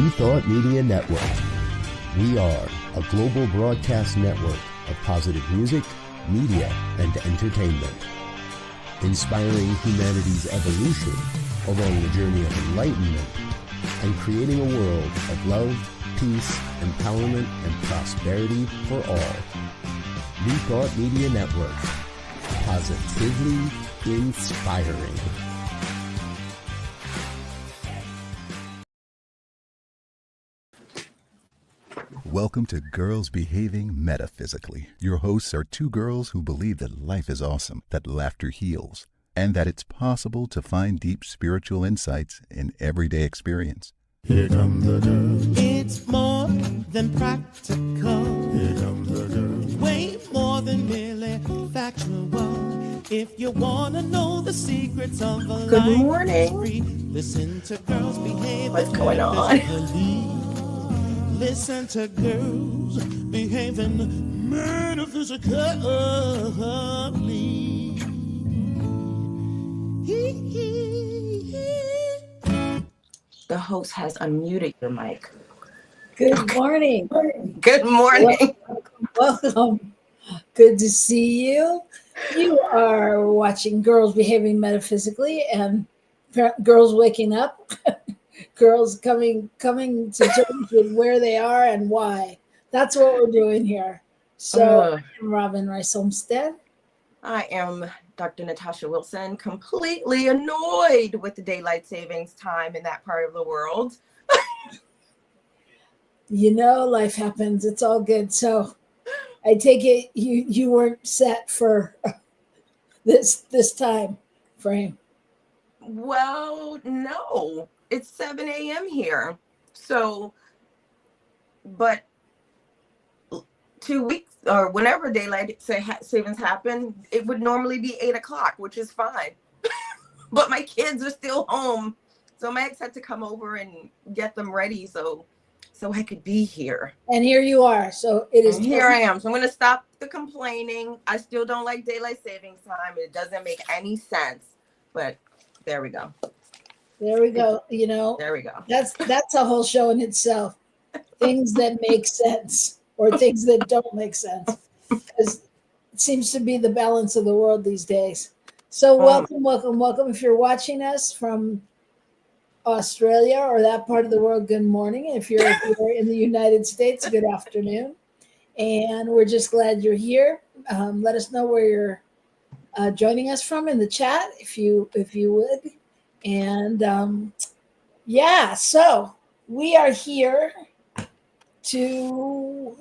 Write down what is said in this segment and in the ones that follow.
New Thought Media Network. We are a global broadcast network of positive music, media, and entertainment, inspiring humanity's evolution along the journey of enlightenment and creating a world of love, peace, empowerment, and prosperity for all. New Thought Media Network. Positively inspiring. Welcome to Girls Behaving Metaphysically. Your hosts are two girls who believe that life is awesome, that laughter heals, and that it's possible to find deep spiritual insights in everyday experience. Here come the girls. It's more than practical. Here come the girls. Way more than merely factual. If you want to know the secrets of a Good life morning. free, listen to Girls Behaving. What's going on? Listen to Girls Behaving Metaphysically. The host has unmuted your mic. Good morning. Good morning. Welcome. Good to see you. You are watching Girls Behaving Metaphysically and Girls Waking Up. Girls coming to terms with where they are and why. That's what we're doing here. So I'm Robyn Rice-Olmsted. I am Dr. Natasha Wilson, completely annoyed with the daylight savings time in that part of the world. You know, life happens. It's all good. So I take it you weren't set for this time frame. Well, no. It's 7 a.m. here. So, but 2 weeks or whenever daylight savings happen, it would normally be 8 o'clock, which is fine. But my kids are still home. So my ex had to come over and get them ready so I could be here. And here you are. So it is. And here I am. So I'm going to stop the complaining. I still don't like daylight savings time. It doesn't make any sense. But there we go. There we go. You know, there we go. That's a whole show in itself. Things that make sense or things that don't make sense. Because it seems to be the balance of the world these days. So welcome. If you're watching us from Australia or that part of the world, good morning. If you're in the United States, good afternoon. And we're just glad you're here. Let us know where you're joining us from in the chat, if you would. And so we are here to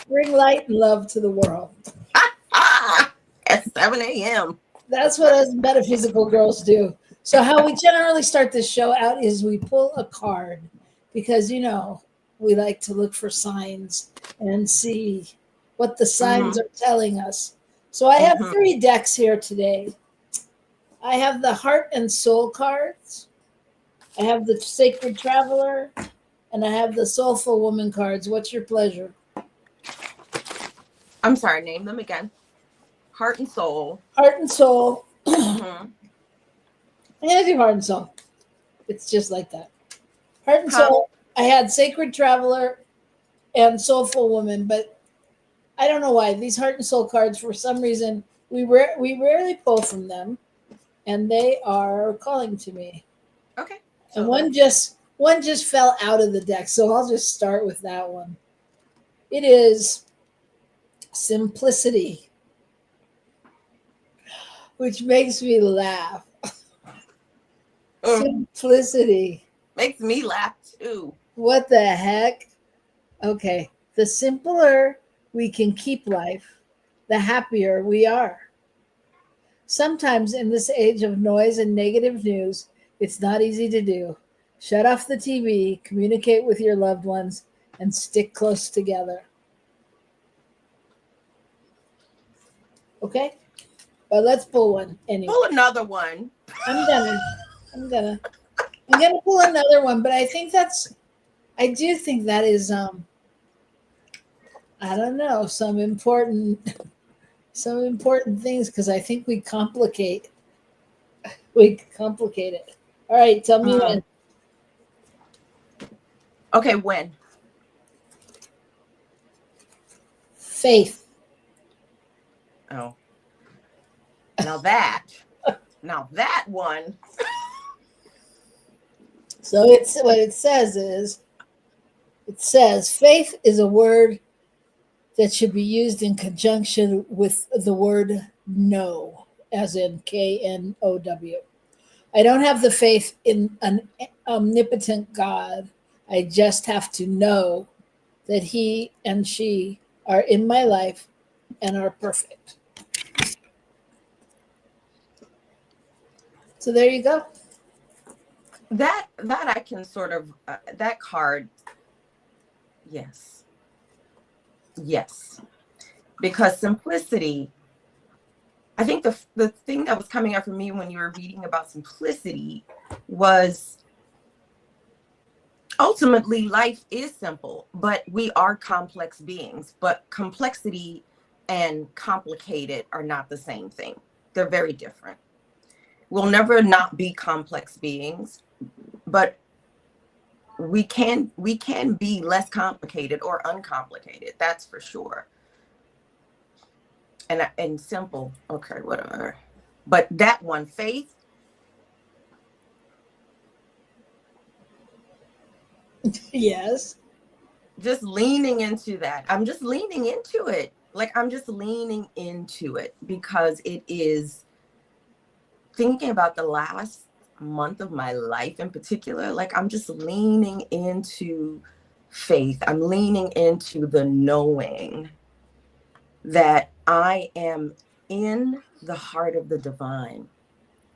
bring light and love to the world. At 7 a.m. That's what us metaphysical girls do. So how we generally start this show out is we pull a card because, you know, we like to look for signs and see what the signs are telling us. So I have 3 decks here today. I have the Heart and Soul cards. I have the Sacred Traveler. And I have the Soulful Woman cards. What's your pleasure? I'm sorry, name them again. Heart and Soul. Heart and Soul. I'm going to do Heart and Soul. It's just like that. Heart and Soul. I had Sacred Traveler and Soulful Woman, but I don't know why. These Heart and Soul cards, for some reason, we rarely pull from them. And they are calling to me. Okay. And one just fell out of the deck, so I'll just start with that one. It is Simplicity, which makes me laugh. Simplicity. Makes me laugh too. What the heck? Okay. The simpler we can keep life, the happier we are. Sometimes in this age of noise and negative news, it's not easy to do. Shut off the TV, communicate with your loved ones, and stick close together. Okay? But let's pull one anyway. Pull another one. I'm gonna pull another one, but I do think that is I don't know, some important things, because I think we complicate it. All right, tell me when. Okay, when? Faith. Oh, now that one. So it's what it says is, it says faith is a word that should be used in conjunction with the word know, as in Know. I don't have the faith in an omnipotent God. I just have to know that he and she are in my life and are perfect. So there you go. That I can sort of that card. Yes. Because simplicity, I think the thing that was coming up for me when you were reading about simplicity was ultimately life is simple, but we are complex beings. But complexity and complicated are not the same thing. They're very different. We'll never not be complex beings, but we can be less complicated or uncomplicated. That's for sure. And simple. Okay, whatever. But that one, faith. Yes. Just leaning into that. I'm just leaning into it. Like I'm just leaning into it because it is thinking about the last month of my life in particular. Like I'm just leaning into faith. I'm leaning into the knowing that I am in the heart of the divine.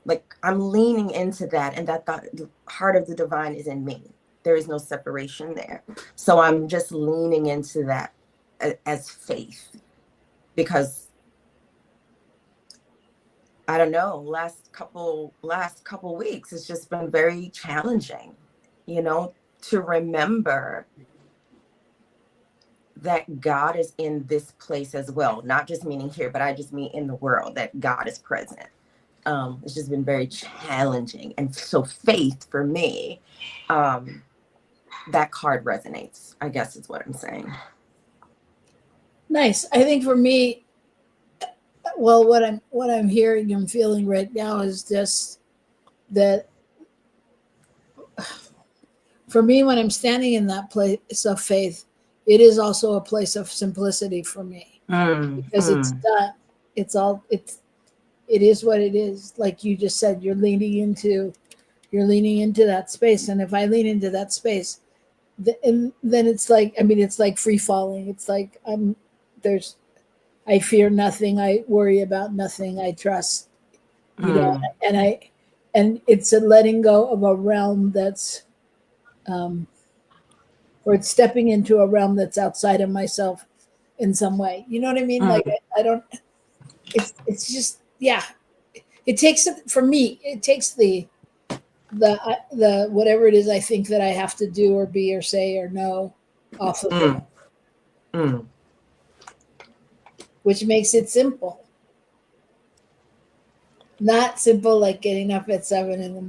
Like I'm leaning into that, and that the heart of the divine is in me. There is no separation there. So I'm just leaning into that as faith, because I don't know, last couple weeks it's just been very challenging, to remember that God is in this place as well. Not just meaning here, but I just mean in the world, that God is present. It's just been very challenging. And so faith for me, that card resonates, I guess is what I'm saying. Nice. I think for me, well, what I'm hearing and feeling right now is just that for me, when I'm standing in that place of faith, it is also a place of simplicity for me, because it's done. It is what it is. Like you just said, you're leaning into that space. And if I lean into that space, then it's like, it's like free falling. It's like I fear nothing. I worry about nothing. I trust, and it's a letting go of a realm that's, or it's stepping into a realm that's outside of myself in some way. You know what I mean? Like I don't. It's just, yeah. It takes it for me. It takes the whatever it is I think that I have to do or be or say or know off of it, which makes it simple. Not simple like getting up at 7 a.m.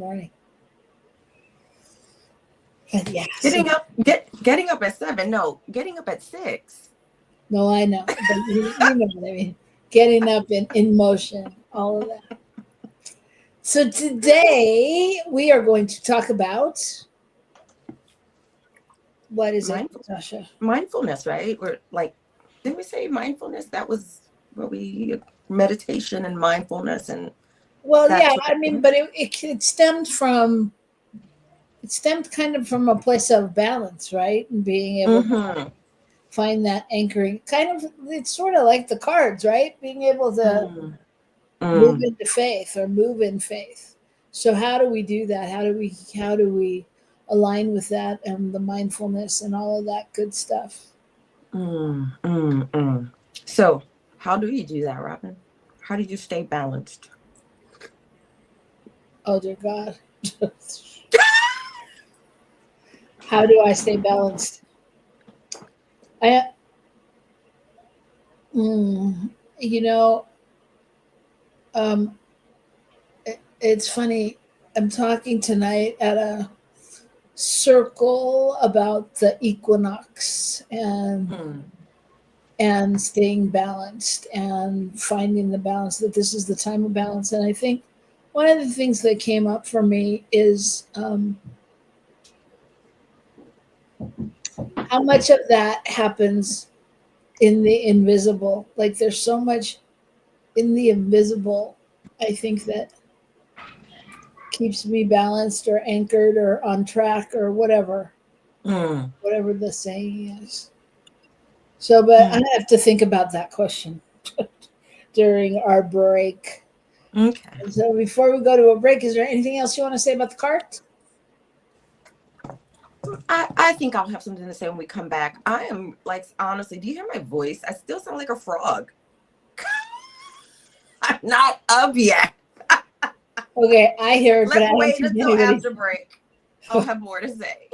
But yeah, getting up at 7. No, getting up at 6. No, I know, but you know what I mean. Getting up and in motion, all of that. So today we are going to talk about, what is it, Tasha? Mindfulness, right? We're like, didn't we say mindfulness? That was what meditation and mindfulness and. Well, yeah, but it stemmed kind of from a place of balance, right? And being able to find that anchoring, kind of, it's sort of like the cards, right? Being able to move into faith or move in faith. So how do we do that? How do we align with that and the mindfulness and all of that good stuff? So how do you do that, Robyn? How do you stay balanced? Oh dear God. How do I stay balanced? It's funny. I'm talking tonight at circle about the equinox and staying balanced and finding the balance, that this is the time of balance. And I think one of the things that came up for me is how much of that happens in the invisible. Like there's so much in the invisible, I think, that keeps me balanced or anchored or on track or whatever the saying is. So, but I have to think about that question during our break. Okay. And so before we go to a break, is there anything else you want to say about the cards? I think I'll have something to say when we come back. I am like, honestly, do you hear my voice? I still sound like a frog. I'm not up yet. Okay, I hear it, but Let's I wait don't think until anybody... after break. I'll have more to say.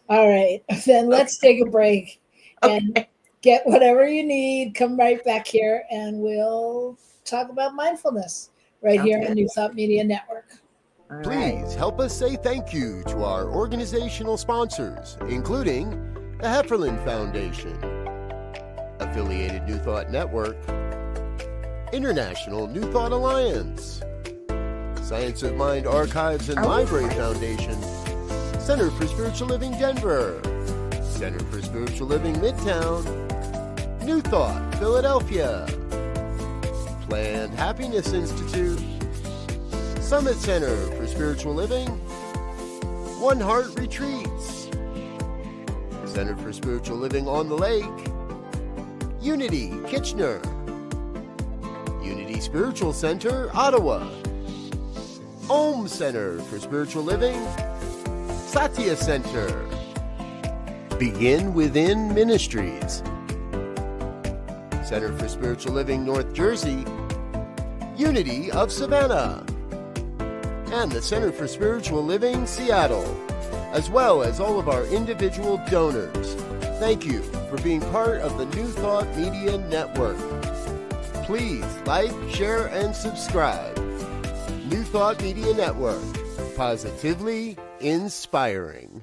All right, then let's take a break and Okay. get whatever you need. Come right back here and we'll talk about mindfulness right Sounds here good. on New Thought Media Network. All right. Please help us say thank you to our organizational sponsors, including the Hefferland Foundation, Affiliated New Thought Network, International New Thought Alliance, Science of Mind Archives and Library Foundation, Center for Spiritual Living Denver, Center for Spiritual Living Midtown, New Thought Philadelphia, Planned Happiness Institute, Summit Center for Spiritual Living, One Heart Retreats, Center for Spiritual Living on the Lake, Unity Kitchener, Unity Spiritual Center, Ottawa, Om Center for Spiritual Living, Satya Center, Begin Within Ministries, Center for Spiritual Living North Jersey, Unity of Savannah, and the Center for Spiritual Living Seattle, as well as all of our individual donors. Thank you for being part of the New Thought Media Network. Please like, share, and subscribe. New Thought Media Network, positively inspiring.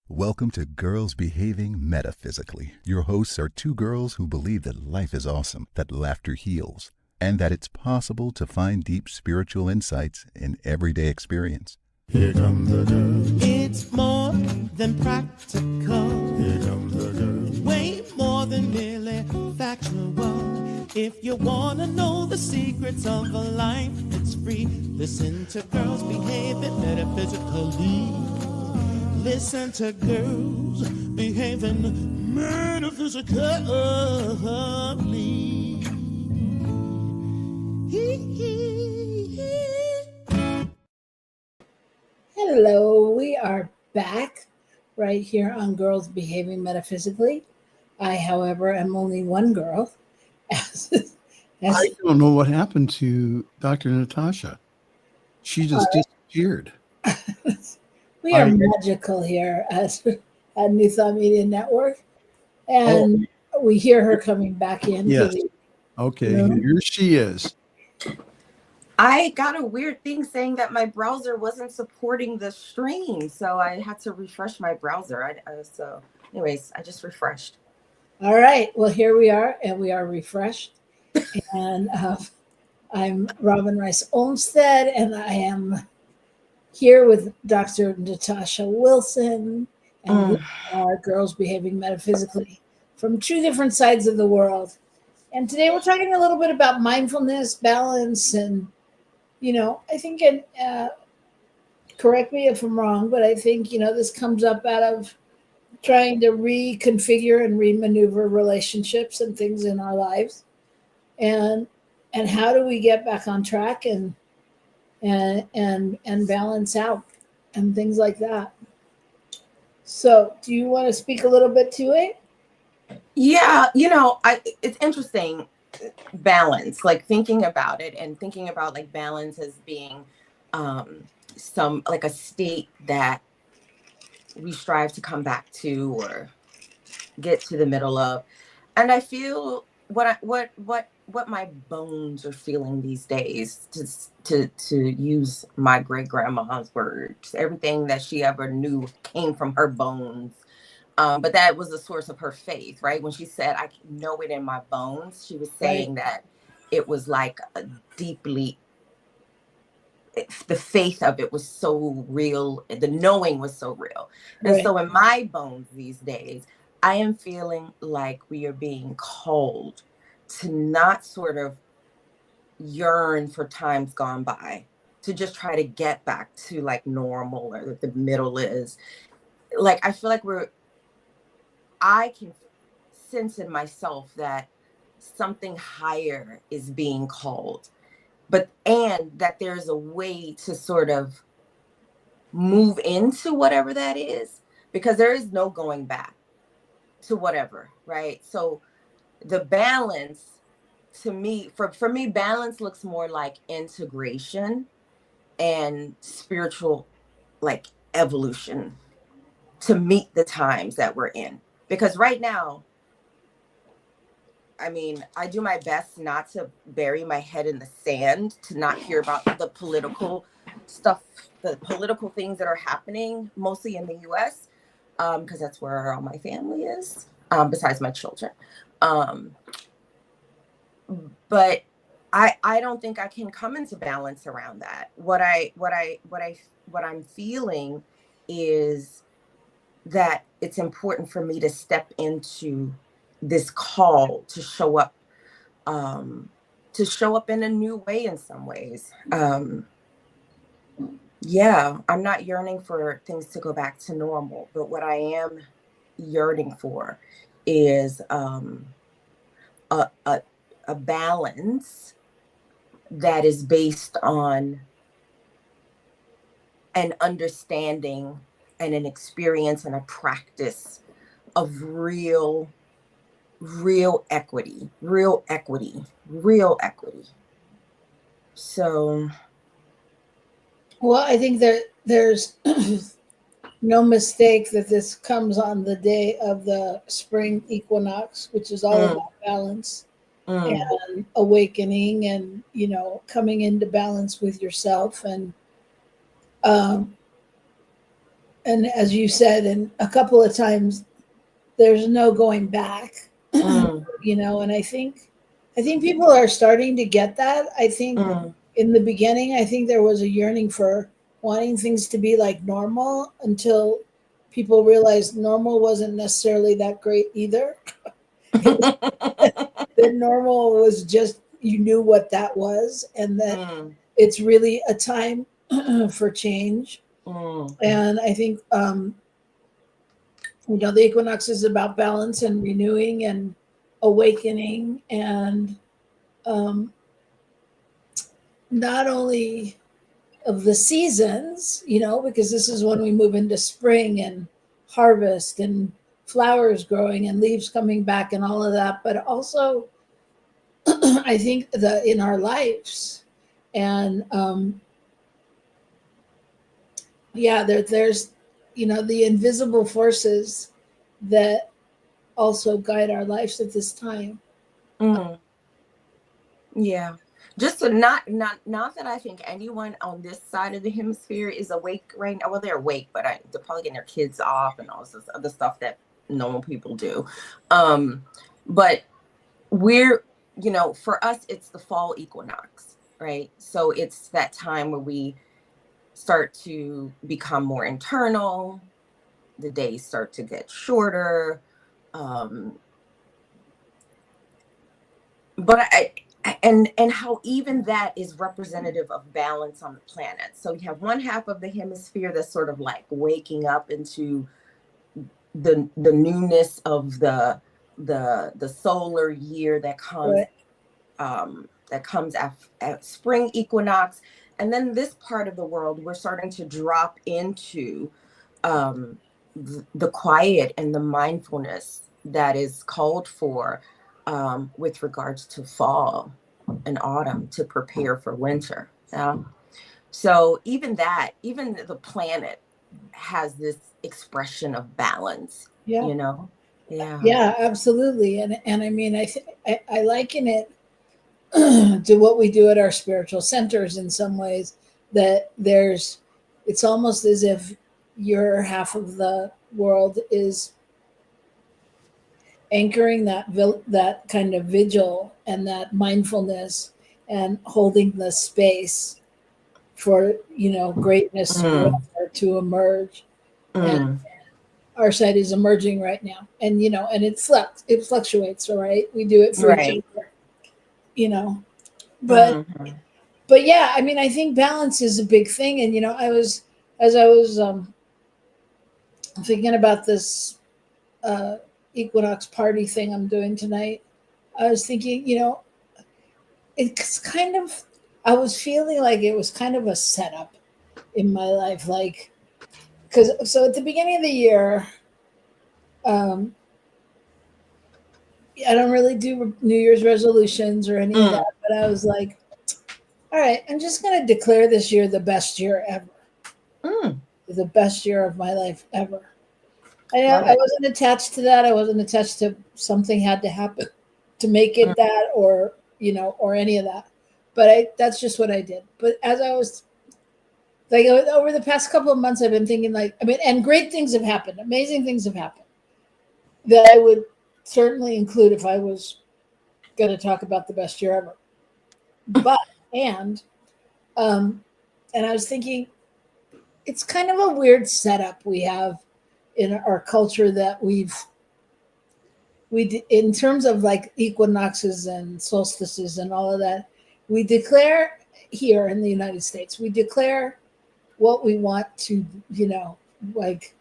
Welcome to Girls Behaving Metaphysically. Your hosts are two girls who believe that life is awesome, that laughter heals, and that it's possible to find deep spiritual insights in everyday experience. Here comes the girl. It's more than practical. Here comes the girl. Way more than merely factual. If you want to know the secrets of a life that's free, listen to Girls Behaving Metaphysically. Listen to Girls Behaving Metaphysically. Hello, we are back right here on Girls Behaving Metaphysically. I, however, am only one girl. I don't know what happened to Dr. Natasha. She just disappeared. We are magical here at New Thought Media Network, and we hear her coming back in. Yes. Okay, here she is. I got a weird thing saying that my browser wasn't supporting the stream, so I had to refresh my browser. So anyways, I just refreshed. All right. Well, here we are, and we are refreshed. And I'm Robyn Rice Olmsted, and I am here with Dr. Natasha Wilson, and we are Girls Behaving Metaphysically from two different sides of the world. And today we're talking a little bit about mindfulness, balance, and, I think, correct me if I'm wrong, but I think, this comes up out of trying to reconfigure and remaneuver relationships and things in our lives. And how do we get back on track and balance out and things like that. So do you want to speak a little bit to it? Yeah, it's interesting, balance, like thinking about it and thinking about like balance as being some like a state that we strive to come back to or get to the middle of. And I feel what my bones are feeling these days, to use my great grandma's words, everything that she ever knew came from her bones. But that was the source of her faith, right? When she said, I know it in my bones, she was saying that it was like a deeply, the faith of it was so real. The knowing was so real. And so in my bones these days, I am feeling like we are being called to not sort of yearn for times gone by, to just try to get back to like normal, or the middle is. Like, I feel like I can sense in myself that something higher is being called, and that there's a way to sort of move into whatever that is, because there is no going back to whatever, right? So the balance, to me, for me, balance looks more like integration and spiritual, like, evolution to meet the times that we're in. Because right now, I mean, I do my best not to bury my head in the sand, to not hear about the political stuff, the political things that are happening, mostly in the US, because that's where all my family is, besides my children. But I don't think I can come into balance around that. What I'm feeling is that it's important for me to step into this call to show up in a new way in some ways. Yeah, I'm not yearning for things to go back to normal, but what I am yearning for is a balance that is based on an understanding and an experience and a practice of real equity. So, Well, I think that there's no mistake that this comes on the day of the spring equinox, which is all about balance and awakening, and coming into balance with yourself, and as you said, and a couple of times, there's no going back. And I think people are starting to get that. I think in the beginning, I think there was a yearning for wanting things to be like normal, until people realized normal wasn't necessarily that great either. That normal was just, you knew what that was, and that it's really a time for change. And I think the equinox is about balance and renewing and awakening, and not only of the seasons, because this is when we move into spring and harvest and flowers growing and leaves coming back and all of that, but also I think in our lives. And there's the invisible forces that also guide our lives at this time. Yeah. Just to not that I think anyone on this side of the hemisphere is awake right now. Well, they're awake, but they're probably getting their kids off and all this other stuff that normal people do. But we're, for us, it's the fall equinox, right? So it's that time where we start to become more internal. The days start to get shorter. but and how even that is representative of balance on the planet. So you have one half of the hemisphere that's sort of like waking up into the newness of the solar year that comes, at spring equinox. And then this part of the world, we're starting to drop into the quiet and the mindfulness that is called for with regards to fall and autumn to prepare for winter. Yeah. So even the planet has this expression of balance, Yeah. you know? Yeah. Yeah, absolutely. And I mean, I liken it to what we do at our spiritual centers in some ways, that it's almost as if your half of the world is anchoring that kind of vigil and that mindfulness and holding the space for, greatness to emerge. And our side is emerging right now, and and it fluctuates, all right. We do it for each other, but but yeah, I mean, I think balance is a big thing. And as I was thinking about this equinox party thing I'm doing tonight, I was thinking, it's kind of, I was feeling like it was kind of a setup in my life, like, so at the beginning of the year, I don't really do New Year's resolutions or any of that, but I was like, all right, I'm just going to declare this year the best year ever. The best year of my life ever. I wasn't attached to that. I wasn't attached to something had to happen to make it that, or, or any of that. But that's just what I did. But as I was, like, over the past couple of months, I've been thinking, like, I mean, and great things have happened. Amazing things have happened that I would certainly include if I was going to talk about the best year ever. But, and I was thinking, it's kind of a weird setup we have in our culture that we in terms of like equinoxes and solstices and all of that, we declare here in the United States, we declare what we want to, like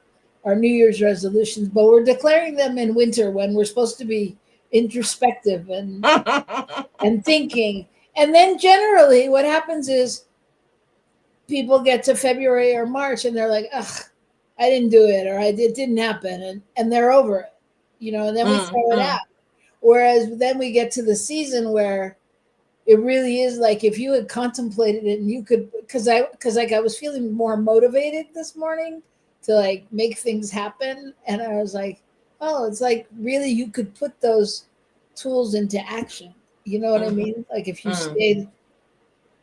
our New Year's resolutions, but we're declaring them in winter when we're supposed to be introspective and and thinking. And then generally what happens is people get to February or March and they're like, ugh, I didn't do it, or it didn't happen, and they're over it, and then we throw it out. Whereas then we get to the season where it really is like, if you had contemplated it and you could, because I was feeling more motivated this morning to like make things happen. And I was like, oh, it's like really you could put those tools into action. You know what I mean? Like if you stayed,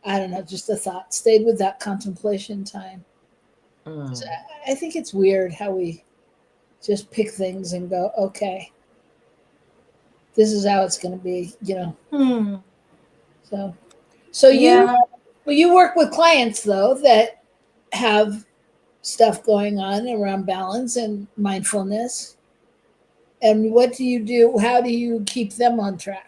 I don't know, just a thought, stayed with that contemplation time. So I think it's weird how we just pick things and go, okay, this is how it's going to be, So you work with clients though that have stuff going on around balance and mindfulness. And what do you do? How do you keep them on track?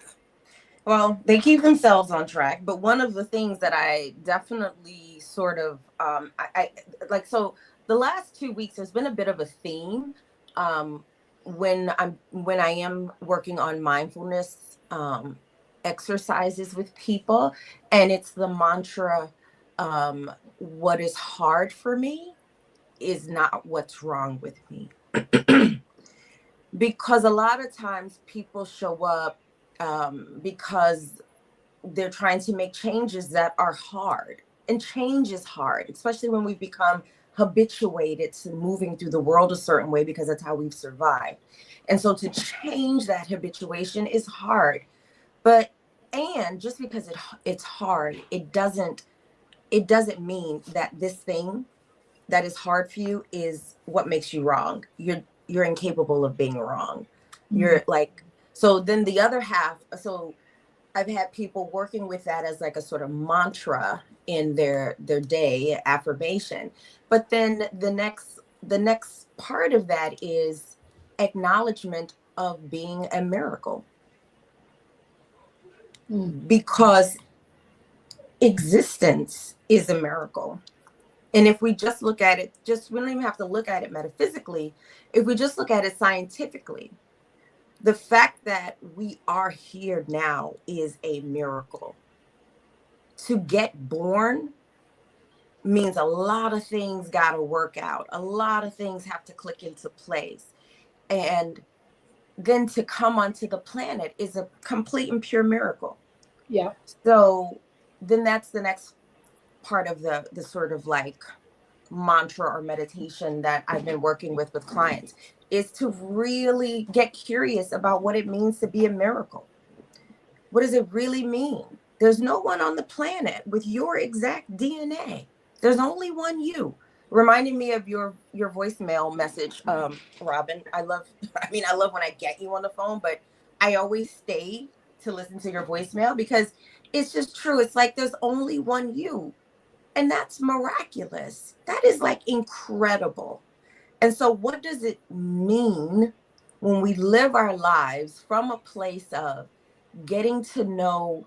Well, they keep themselves on track, but one of the things that I definitely sort of I like, so the last 2 weeks there's been a bit of a theme when I am working on mindfulness exercises with people, and it's the mantra, what is hard for me is not what's wrong with me. Because a lot of times people show up because they're trying to make changes that are hard, and change is hard, especially when we've become habituated to moving through the world a certain way because that's how we've survived. And so to change that habituation is hard. And just because it's hard, it doesn't mean that this thing that is hard for you is what makes you wrong. You're incapable of being wrong. You're like, so then the other half, so I've had people working with that as like a sort of mantra in their day affirmation. But then the next part of that is acknowledgement of being a miracle. because existence is a miracle. And if we just look at it, we don't even have to look at it metaphysically. If we just look at it scientifically, the fact that we are here now is a miracle. To get born means a lot of things got to work out. A lot of things have to click into place. And then to come onto the planet is a complete and pure miracle. Yeah. So then that's the next part of the sort of like mantra or meditation that I've been working with clients, is to really get curious about what it means to be a miracle. What does it really mean? There's no one on the planet with your exact DNA. There's only one you. Reminding me of your voicemail message, Robyn. I love when I get you on the phone, but I always stay to listen to your voicemail because it's just true. It's like there's only one you. And that's miraculous. That is like incredible. And so what does it mean when we live our lives from a place of getting to know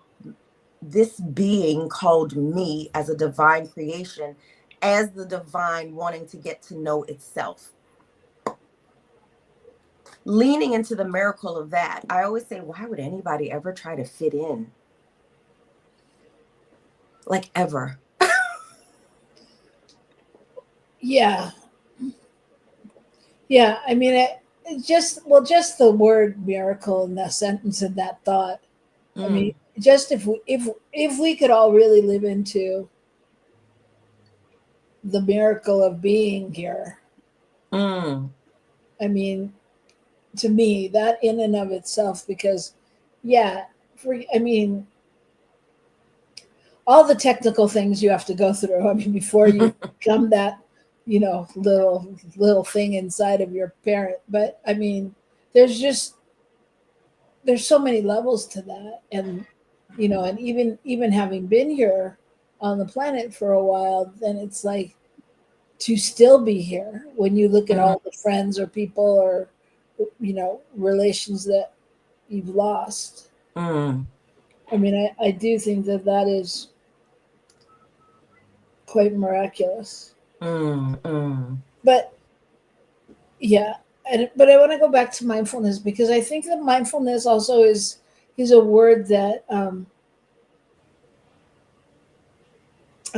this being called me as a divine creation, as the divine wanting to get to know itself? Leaning into the miracle of that, I always say, why would anybody ever try to fit in? Like ever. Yeah. Yeah. I mean, just the word miracle in that sentence and that thought. I mean, just if we could all really live into the miracle of being here. I mean, to me, that in and of itself, because all the technical things you have to go through. I mean, before you become that, little thing inside of your parent. But I mean, there's so many levels to that. And, and even having been here on the planet for a while, then it's like to still be here when you look at all the friends or people or, relations that you've lost. I mean, I do think that is quite miraculous. But yeah, but I want to go back to mindfulness because I think that mindfulness also is a word that I'm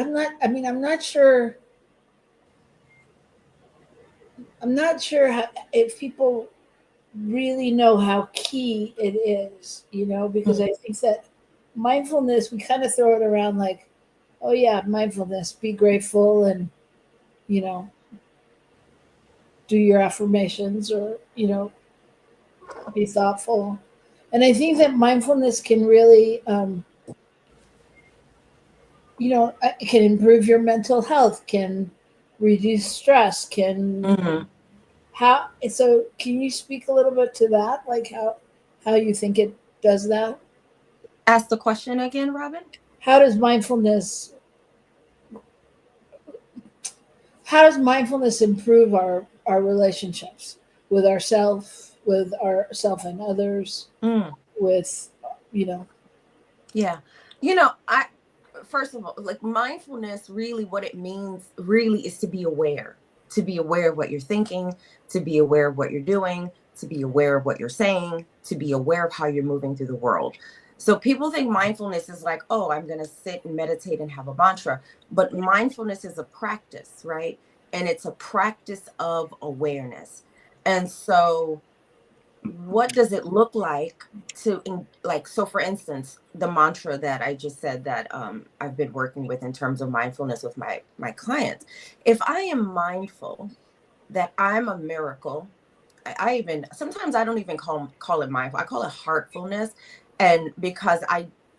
not sure if people really know how key it is, because I think that mindfulness, we kind of throw it around like, oh yeah, mindfulness, be grateful and, do your affirmations or, be thoughtful. And I think that mindfulness can really, it can improve your mental health, can reduce stress, can so can you speak a little bit to that? Like how you think it does that? Ask the question again, Robyn. How does mindfulness improve our relationships with ourselves, and others, with, Yeah. I first of all, like mindfulness, really what it means really is to be aware of what you're thinking, to be aware of what you're doing, to be aware of what you're saying, to be aware of how you're moving through the world. So people think mindfulness is like, oh, I'm going to sit and meditate and have a mantra. But mindfulness is a practice, right? And it's a practice of awareness. And so what does it look like so for instance, the mantra that I just said that I've been working with in terms of mindfulness with my clients. If I am mindful that I'm a miracle, I even sometimes I don't even call it mindful. I call it heartfulness. And because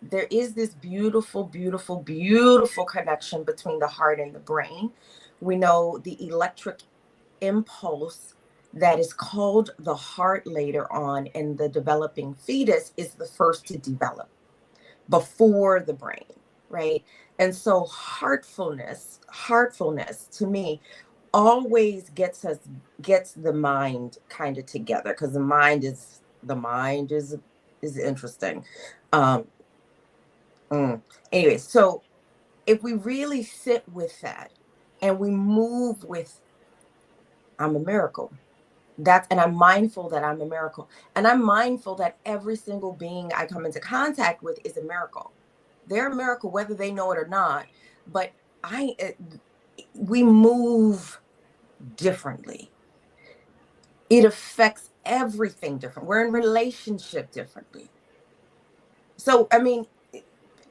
there is this beautiful, beautiful, beautiful connection between the heart and the brain. We know the electric impulse that is called the heart later on in the developing fetus is the first to develop before the brain, right? And so heartfulness to me always gets the mind kind of together, because the mind is interesting. Anyway, so if we really sit with that and we move with, I'm a miracle. And I'm mindful that I'm a miracle. And I'm mindful that every single being I come into contact with is a miracle. They're a miracle, whether they know it or not. But we move differently. It affects everything different. We're in relationship differently. So, I mean,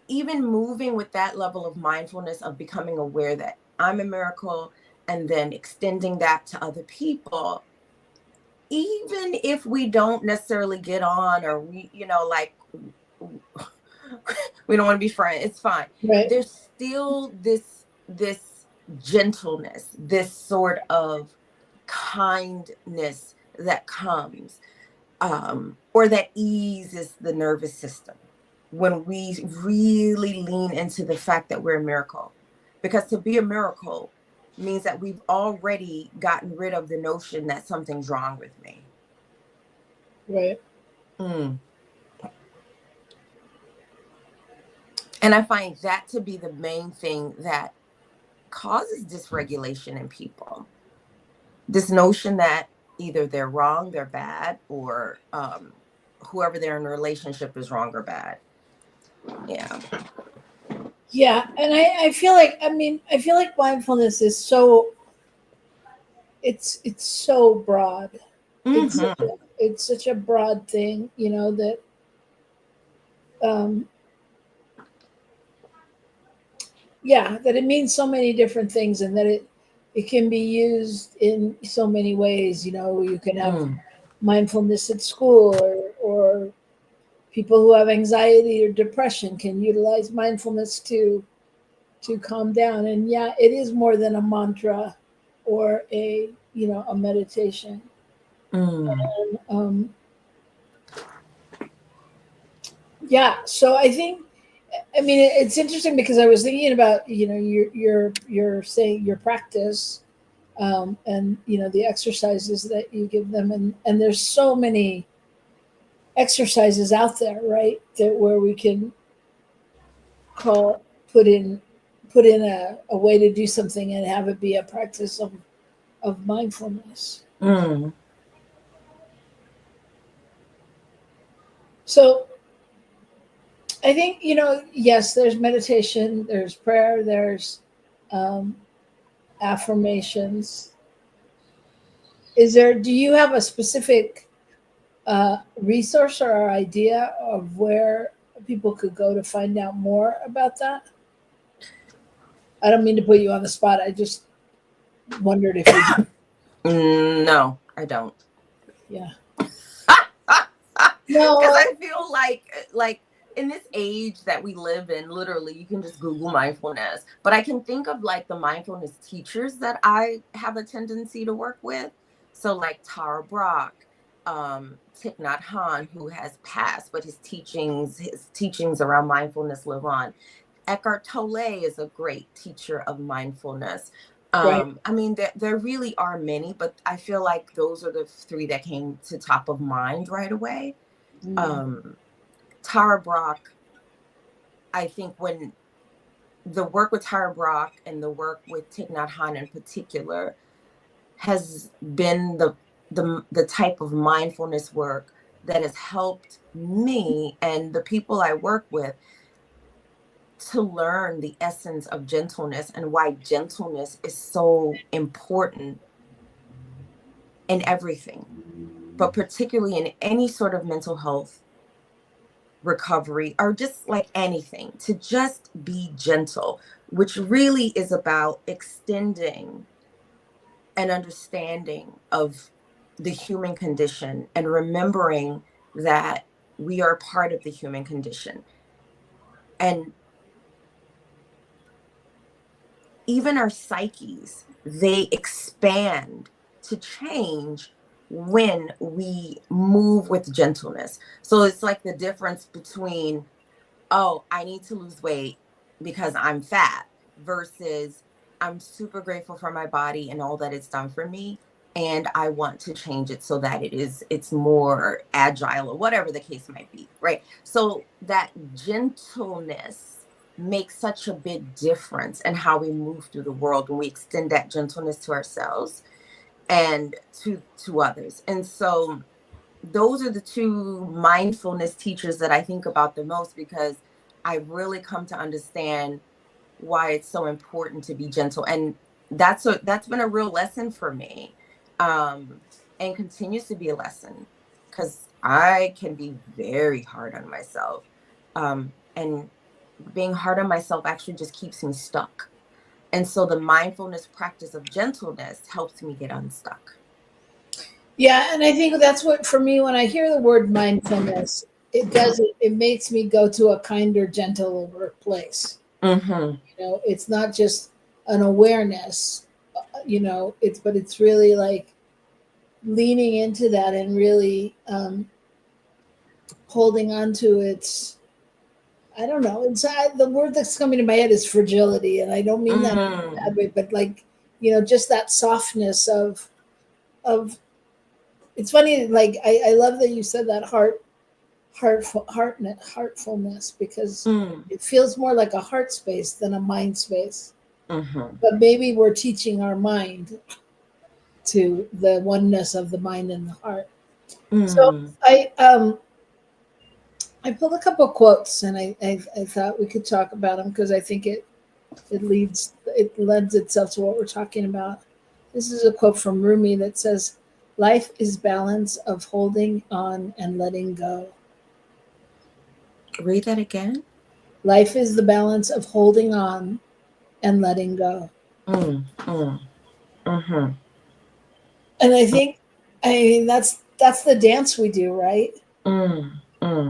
even moving with that level of mindfulness of becoming aware that I'm a miracle and then extending that to other people, even if we don't necessarily get on, or we, like, we don't want to be friends, it's fine. Right. There's still this gentleness, this sort of kindness that comes, or that eases the nervous system when we really lean into the fact that we're a miracle. Because to be a miracle means that we've already gotten rid of the notion that something's wrong with me. Right. And I find that to be the main thing that causes dysregulation in people. This notion that either they're wrong, they're bad, or whoever they're in a relationship is wrong or bad. Yeah. Yeah. And I feel like, mindfulness is so, it's so broad. It's such a broad thing, that that it means so many different things, and that it can be used in so many ways. You can have mindfulness at school, or people who have anxiety or depression can utilize mindfulness to calm down. And it is more than a mantra or a meditation. And, so I think, it's interesting because I was thinking about, you're saying your practice, and, the exercises that you give them. And there's so many exercises out there, right? Where we can put in a way to do something and have it be a practice of mindfulness. So I think, yes, there's meditation, there's prayer, there's affirmations. Do you have a specific resource or idea of where people could go to find out more about that? I don't mean to put you on the spot. I just wondered if you... No, I don't. Yeah. No, because I feel like in this age that we live in, literally, you can just Google mindfulness. But I can think of like the mindfulness teachers that I have a tendency to work with. So like Tara Brach, Thich Nhat Hanh, who has passed, but his teachings around mindfulness live on. Eckhart Tolle is a great teacher of mindfulness. Right. I mean, there really are many, but I feel like those are the three that came to top of mind right away. Tara Brach, I think when the work with Tara Brach and the work with Thich Nhat Hanh in particular has been the type of mindfulness work that has helped me and the people I work with to learn the essence of gentleness and why gentleness is so important in everything, but particularly in any sort of mental health recovery, or just like anything, to just be gentle, which really is about extending an understanding of the human condition and remembering that we are part of the human condition. And even our psyches, they expand to change when we move with gentleness. So it's like the difference between, oh, I need to lose weight because I'm fat, versus I'm super grateful for my body and all that it's done for me. and I want to change it so that it's more agile or whatever the case might be, right? So that gentleness makes such a big difference in how we move through the world when we extend that gentleness to ourselves and to others. And so those are the two mindfulness teachers that I think about the most, because I really come to understand why it's so important to be gentle. And that's been a real lesson for me, and continues to be a lesson, because I can be very hard on myself, and being hard on myself actually just keeps me stuck. And so the mindfulness practice of gentleness helps me get unstuck. Yeah, and I think that's what, for me, when I hear the word mindfulness, it makes me go to a kinder, gentler place. Mm-hmm. It's not just an awareness, but it's really like leaning into that and really holding on to its, I don't know, the word that's coming to my head is fragility, and I don't mean that in a bad way, but like, just that softness of it's funny, like I love that you said that heartfulness, because it feels more like a heart space than a mind space. Mm-hmm. But maybe we're teaching our mind to the oneness of the mind and the heart. So I pulled a couple of quotes, and I thought we could talk about them, because I think it lends itself to what we're talking about. This is a quote from Rumi that says, "Life is balance of holding on and letting go." Read that again. Life is the balance of holding on and letting go. Mm-hmm. And I think, that's the dance we do, right? Mm-hmm.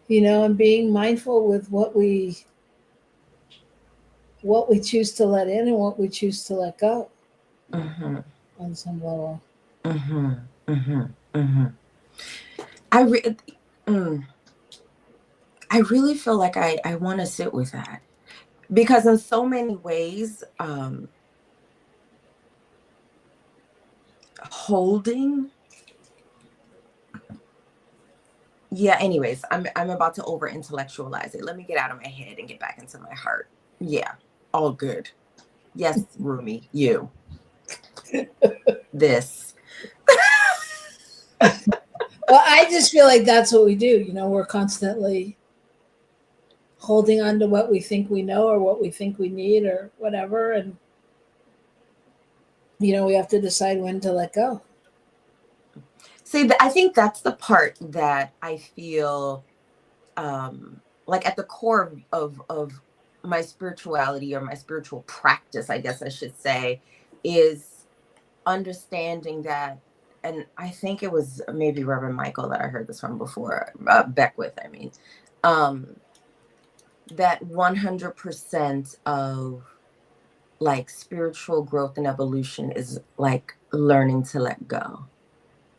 And being mindful with what we choose to let in and what we choose to let go on some level. I really feel like I want to sit with that, because in so many ways, holding. Yeah, anyways, I'm about to over intellectualize it. Let me get out of my head and get back into my heart. Yeah, all good. Yes, Rumi, you. This. Well, I just feel like that's what we do. We're constantly holding on to what we think we know or what we think we need or whatever. And, we have to decide when to let go. See, I think that's the part that I feel like at the core of my spirituality, or my spiritual practice, I guess I should say, is understanding that. And I think it was maybe Reverend Michael that I heard this from before, Beckwith, I mean, that 100% of like spiritual growth and evolution is like learning to let go,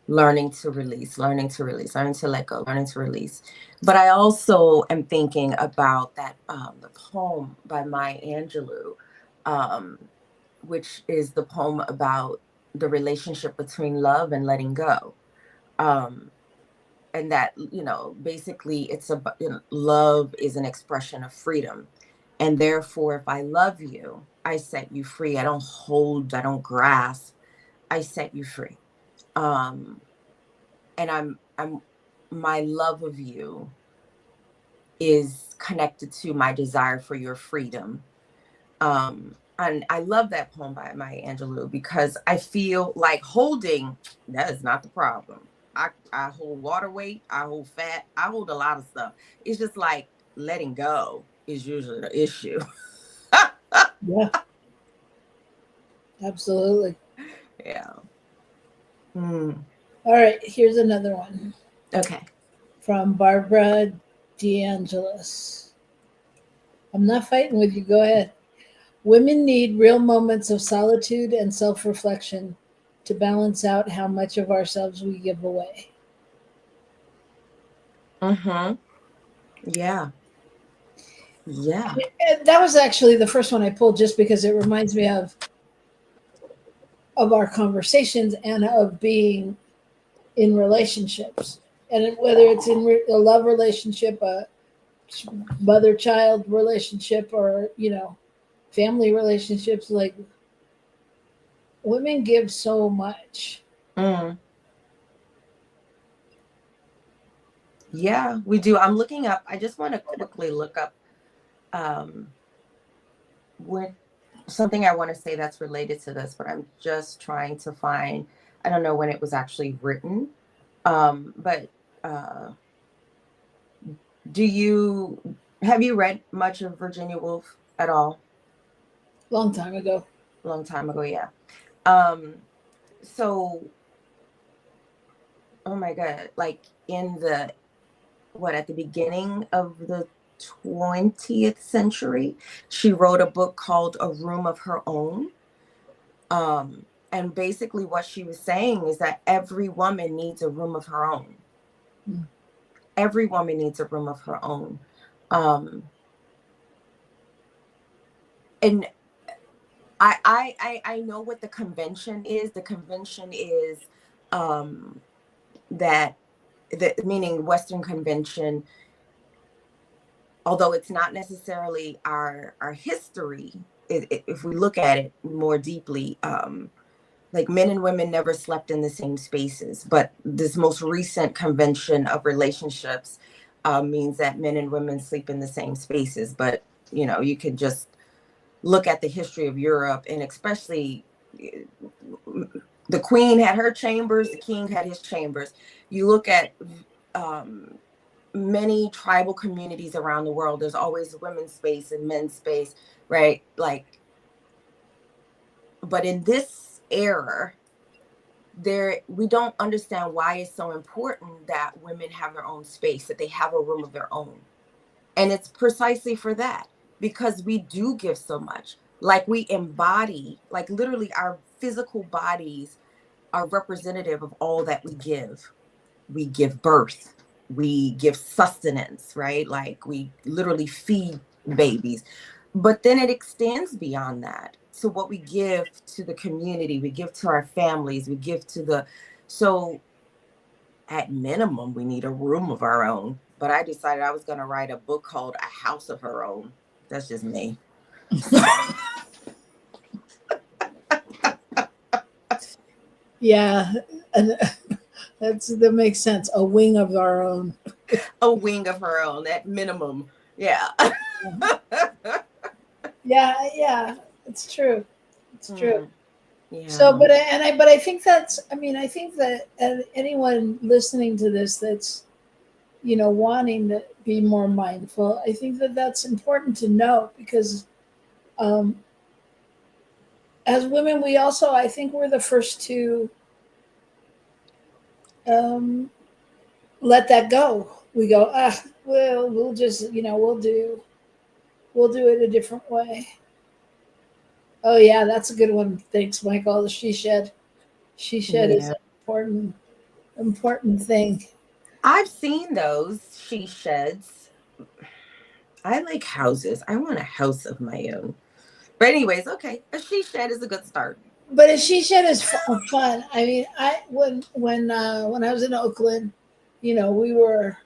learning to release, learning to release, learning to let go, learning to release. But I also am thinking about that, the poem by Maya Angelou, which is the poem about the relationship between love and letting go. And that, basically it's about, love is an expression of freedom. And therefore, if I love you, I set you free. I don't hold, I don't grasp, I set you free. And my love of you is connected to my desire for your freedom. And I love that poem by Maya Angelou, because I feel like holding, that is not the problem. I hold water weight, I hold fat, I hold a lot of stuff. It's just like letting go is usually the issue. Yeah, absolutely. Yeah. All right, here's another one. Okay. From Barbara DeAngelis. I'm not fighting with you. Go ahead. Women need real moments of solitude and self-reflection to balance out how much of ourselves we give away. Yeah. Yeah. And that was actually the first one I pulled just because it reminds me of our conversations and of being in relationships. And whether it's in a love relationship, a mother-child relationship, or, family relationships, like women give so much. Mm. Yeah, we do. I'm looking up. I just want to quickly look up what something I want to say that's related to this, but I'm just trying to find. I don't know when it was actually written, but have you read much of Virginia Woolf at all? Long time ago. Long time ago, yeah. So, oh my God, like at the beginning of the 20th century, she wrote a book called A Room of Her Own. And basically what she was saying is that every woman needs a room of her own. Mm. Every woman needs a room of her own. And I know what the convention is. The convention is meaning Western convention, although it's not necessarily our history, if we look at it more deeply, like men and women never slept in the same spaces, but this most recent convention of relationships means that men and women sleep in the same spaces. But you could just look at the history of Europe, and especially the queen had her chambers, the king had his chambers. You look at many tribal communities around the world, there's always women's space and men's space, right? Like, but in this era, we don't understand why it's so important that women have their own space, that they have a room of their own. And it's precisely for that, because we do give so much. Like, we embody, like literally our physical bodies are representative of all that we give. We give birth, we give sustenance, right? Like, we literally feed babies, but then it extends beyond that. So what we give to the community, we give to our families, we give to so at minimum, we need a room of our own. But I decided I was going to write a book called A House of Her Own. That's just me. Yeah. And that makes sense. A wing of our own. A wing of her own at minimum. Yeah. Yeah. It's true. It's true. Yeah. So, but I think I think that anyone listening to this that's, wanting to be more mindful, I think that that's important to know, because as women, we also, I think we're the first to let that go. We go, well, we'll just, we'll do it a different way. Oh yeah, that's a good one. Thanks, Michael. The she shed. She shed is an important thing. I've seen those she sheds. I like houses. I want a house of my own. But anyways, okay, a she shed is a good start. But a she shed is fun. I mean, when I was in Oakland, we were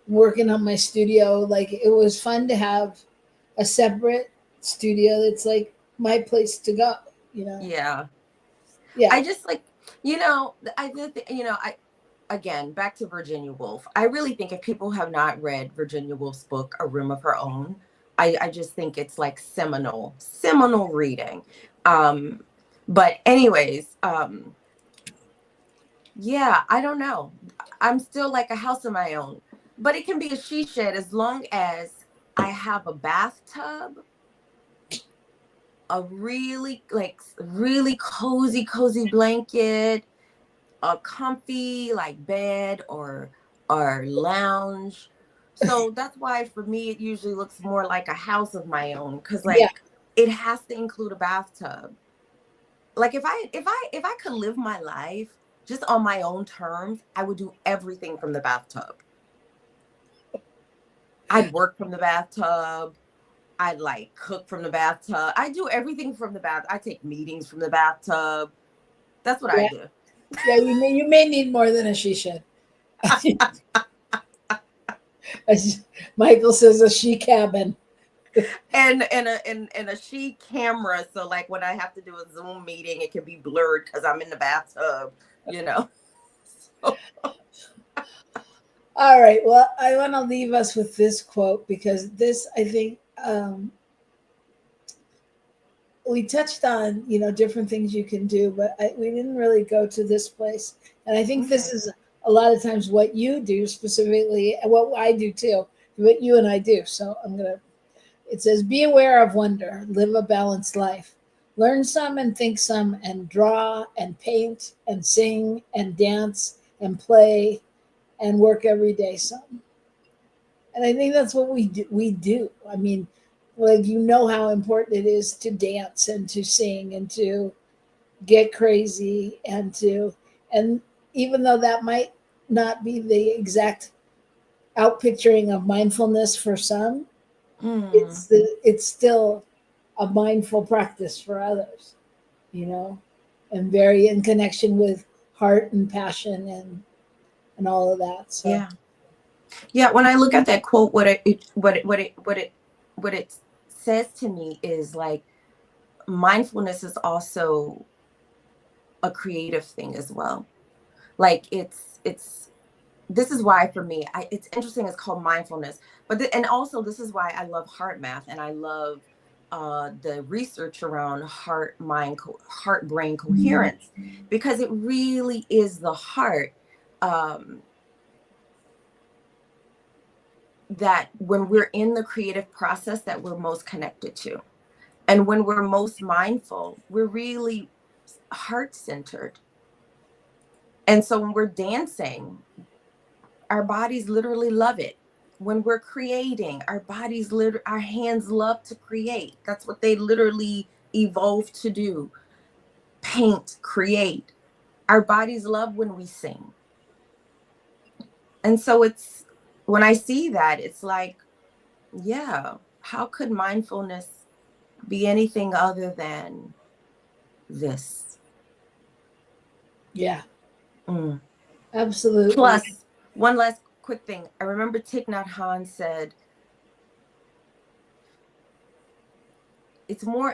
working on my studio. Like, it was fun to have a separate studio that's like my place to go. Yeah. Yeah. I just like, again, back to Virginia Woolf. I really think if people have not read Virginia Woolf's book, A Room of Her Own, I just think it's like seminal reading. But anyways, yeah, I don't know. I'm still like a house of my own, but it can be a she shed as long as I have a bathtub, a really cozy blanket, a comfy like bed or lounge. So that's why for me it usually looks more like a house of my own, because it has to include a bathtub. Like, if I could live my life just on my own terms, I would do everything from the bathtub. I'd work from the bathtub. I like cook from the bathtub. I do everything from the bath. I take meetings from the bathtub. That's what I do. Yeah, you may need more than a she shed. Michael says a she cabin. And a she camera, so like when I have to do a Zoom meeting, it can be blurred because I'm in the bathtub, you know. So. All right. Well, I want to leave us with this quote because this, I think, we touched on, different things you can do, but we didn't really go to this place. And I think this is a lot of times what you do specifically, and what I do too, what you and I do. So it says, be aware of wonder, live a balanced life, learn some and think some, and draw and paint and sing and dance and play and work every day some. And I think that's what we do. I mean, like, how important it is to dance and to sing and to get crazy and even though that might not be the exact outpicturing of mindfulness for some, it's still a mindful practice for others, and very in connection with heart and passion and all of that. So yeah. When I look at that quote, what it says to me is like, mindfulness is also a creative thing as well. Like this is why for me, it's interesting. It's called mindfulness, and also this is why I love heart math and I love the research around heart brain coherence, because it really is the heart that when we're in the creative process that we're most connected to. And when we're most mindful, we're really heart-centered. And so when we're dancing, our bodies literally love it. When we're creating, our hands love to create. That's what they literally evolved to do. Paint, create. Our bodies love when we sing. And so when I see that, it's like, yeah, how could mindfulness be anything other than this? Yeah. Absolutely. Plus, one last quick thing. I remember Thich Nhat Hanh said,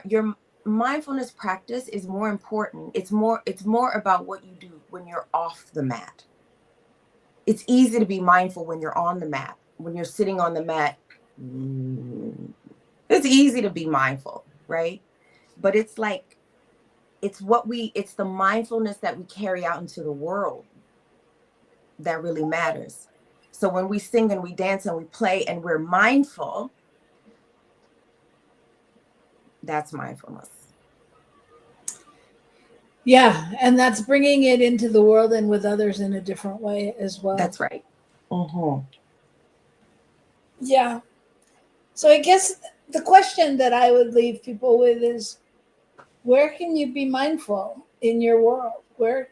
your mindfulness practice is more important. It's more about what you do when you're off the mat. It's easy to be mindful when you're on the mat. When you're sitting on the mat, it's easy to be mindful, right? But it's like, it's the mindfulness that we carry out into the world that really matters. So when we sing and we dance and we play and we're mindful, that's mindfulness. Yeah, and that's bringing it into the world and with others in a different way as well. That's right. Yeah. So I guess the question that I would leave people with is, where can you be mindful in your world? Where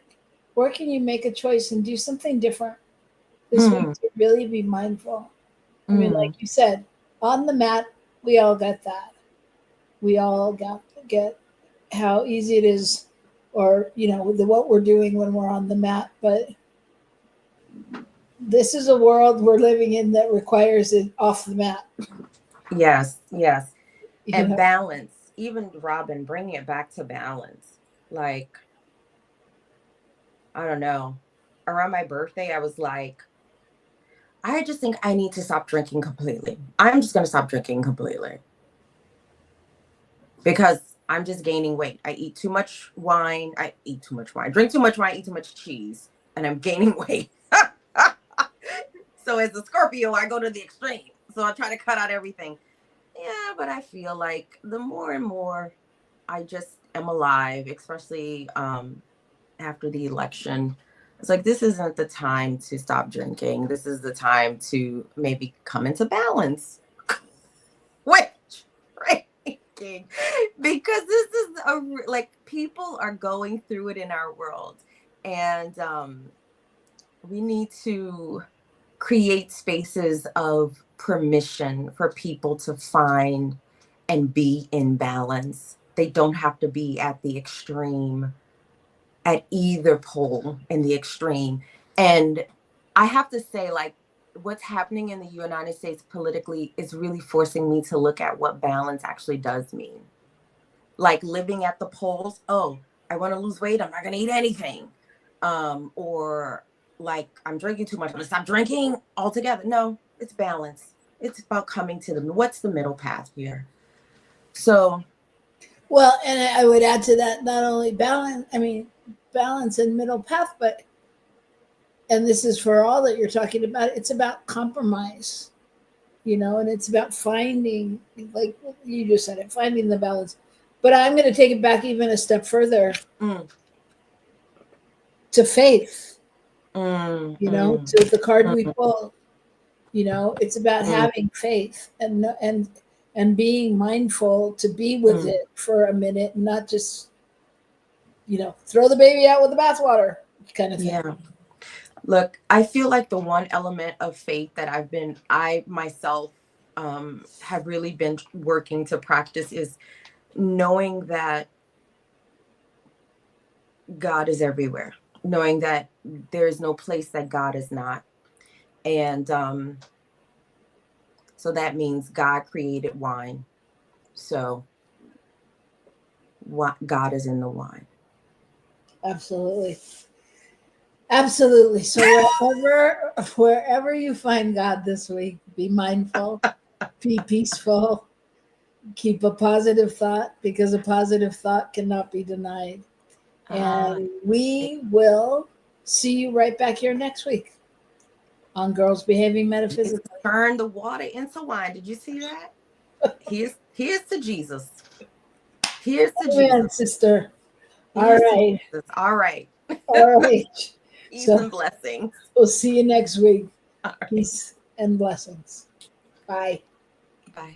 can you make a choice and do something different this week to really be mindful? I mean, like you said, on the mat, we all get that. We all get how easy it is, or, what we're doing when we're on the mat. But this is a world we're living in that requires it off the mat. Yes. And balance. Even Robyn, bringing it back to balance. Like, I don't know. Around my birthday, I was like, I just think I need to stop drinking completely. I'm just going to stop drinking completely. Because I'm just gaining weight. I eat too much wine. Drink too much wine, eat too much cheese, and I'm gaining weight. So as a Scorpio, I go to the extreme. So I try to cut out everything. Yeah, but I feel like the more and more I just am alive, especially after the election, it's like, this isn't the time to stop drinking. This is the time to maybe come into balance. Which, right? Because this is people are going through it in our world, and we need to create spaces of permission for people to find and be in balance. They don't have to be at the extreme, at either pole in the extreme. And I have to say, like, what's happening in the United States politically is really forcing me to look at what balance actually does mean. Like living at the poles, oh, I want to lose weight, I'm not going to eat anything. Or like, I'm drinking too much, I'm going to stop drinking altogether. No, it's balance. It's about coming to what's the middle path here? So, well, and I would add to that not only balance and middle path, but, and this is for all that you're talking about, it's about compromise, and it's about finding, like you just said it, finding the balance. But I'm going to take it back even a step further to faith, to the card we pull. It's about having faith and being mindful to be with it for a minute, and not just, throw the baby out with the bathwater kind of thing. Yeah. Look, I feel like the one element of faith that I myself have really been working to practice is knowing that God is everywhere, knowing that there is no place that God is not. And so that means God created wine. So God is in the wine. Absolutely. Absolutely. So wherever you find God this week, be mindful, be peaceful, keep a positive thought, because a positive thought cannot be denied. And we will see you right back here next week on Girls Behaving Metaphysically. Turn the water into wine. Did you see that? Here's to Jesus. Here's to Jesus, sister. All right. All right. All right. Peace and blessings. We'll see you next week. All right. Peace and blessings. Bye. Bye.